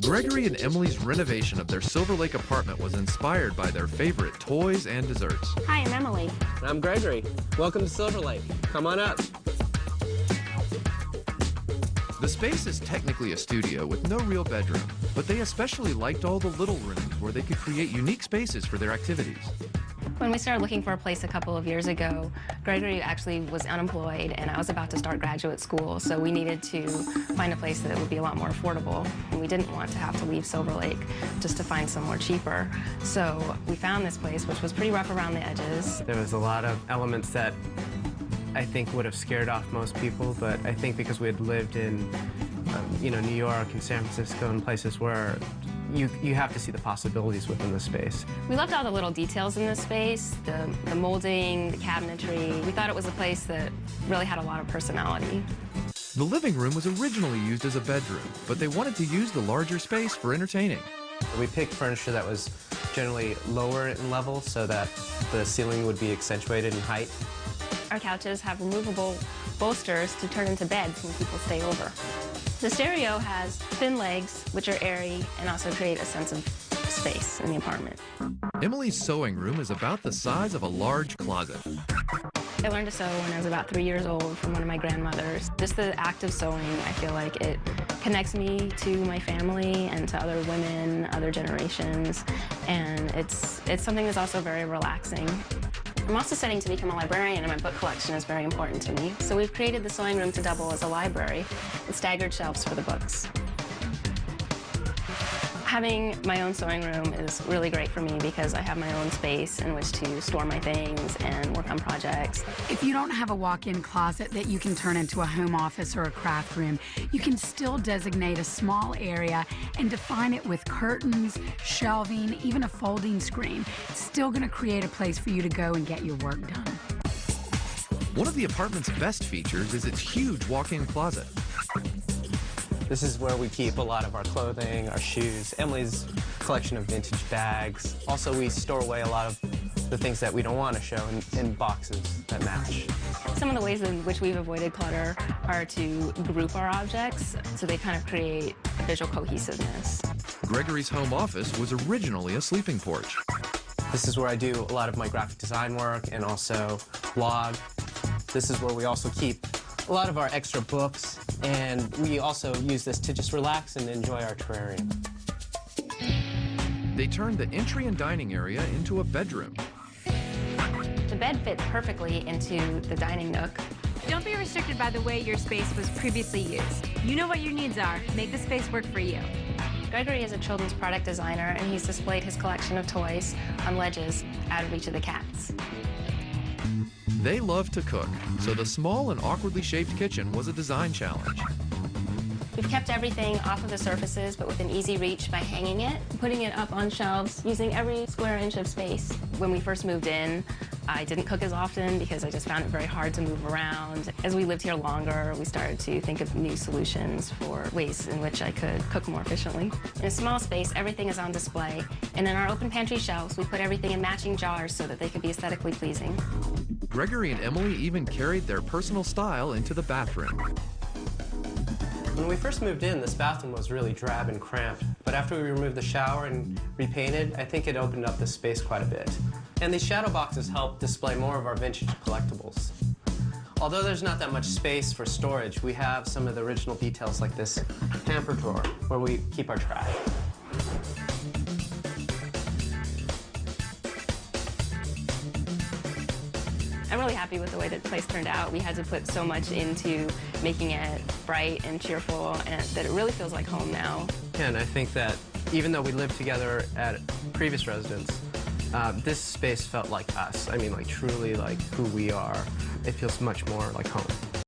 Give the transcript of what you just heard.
Gregory and Emily's renovation of their Silver Lake apartment was inspired by their favorite toys and desserts. Hi, I'm Emily. And I'm Gregory. Welcome to Silver Lake. Come on up. The space is technically a studio with no real bedroom, but they especially liked all the little rooms where they could create unique spaces for their activities. When we started looking for a place a couple of years ago, Gregory actually was unemployed and I was about to start graduate school, so we needed to find a place that would be a lot more affordable. And we didn't want to have to leave Silver Lake just to find somewhere cheaper. So we found this place, which was pretty rough around the edges. There was a lot of elements that I think would have scared off most people, but I think because we had lived in New York and San Francisco and places where you have to see the possibilities within the space. We loved all the little details in this space, the molding, the cabinetry. We thought it was a place that really had a lot of personality. The living room was originally used as a bedroom, but they wanted to use the larger space for entertaining. We picked furniture that was generally lower in level so that the ceiling would be accentuated in height. Our couches have removable bolsters to turn into beds when people stay over. The stereo has thin legs, which are airy, and also create a sense of space in the apartment. Emily's sewing room is about the size of a large closet. I learned to sew when I was about 3 years old from one of my grandmothers. Just the act of sewing, I feel like it connects me to my family and to other women, other generations, and it's something that's also very relaxing. I'm also studying to become a librarian, and my book collection is very important to me. So we've created the sewing room to double as a library with staggered shelves for the books. Having my own sewing room is really great for me because I have my own space in which to store my things and work on projects. If you don't have a walk-in closet that you can turn into a home office or a craft room, you can still designate a small area and define it with curtains, shelving, even a folding screen. It's still going to create a place for you to go and get your work done. One of the apartment's best features is its huge walk-in closet. This is where we keep a lot of our clothing, our shoes, Emily's collection of vintage bags. Also, we store away a lot of the things that we don't want to show in boxes that match. Some of the ways in which we've avoided clutter are to group our objects so they kind of create visual cohesiveness. Gregory's home office was originally a sleeping porch. This is where I do a lot of my graphic design work and also blog. This is where we also keep a lot of our extra books, and we also use this to just relax and enjoy our terrarium. They turned the entry and dining area into a bedroom. The bed fits perfectly into the dining nook. Don't be restricted by the way your space was previously used. You know what your needs are. Make the space work for you. Gregory is a children's product designer, and he's displayed his collection of toys on ledges out of reach of the cats. They love to cook, so the small and awkwardly shaped kitchen was a design challenge. We've kept everything off of the surfaces, but with an easy reach by hanging it, putting it up on shelves, using every square inch of space. When we first moved in, I didn't cook as often because I just found it very hard to move around. As we lived here longer, we started to think of new solutions for ways in which I could cook more efficiently. In a small space, everything is on display, and in our open pantry shelves, we put everything in matching jars so that they could be aesthetically pleasing. Gregory and Emily even carried their personal style into the bathroom. When we first moved in, this bathroom was really drab and cramped, but after we removed the shower and repainted, I think it opened up the space quite a bit. And these shadow boxes help display more of our vintage collectibles. Although there's not that much space for storage, we have some of the original details like this hamper drawer where we keep our trash. I'm really happy with the way that the place turned out. We had to put so much into making it bright and cheerful, and that it really feels like home now. And I think that even though we lived together at previous residence, this space felt like us. I mean, like truly like who we are. It feels much more like home.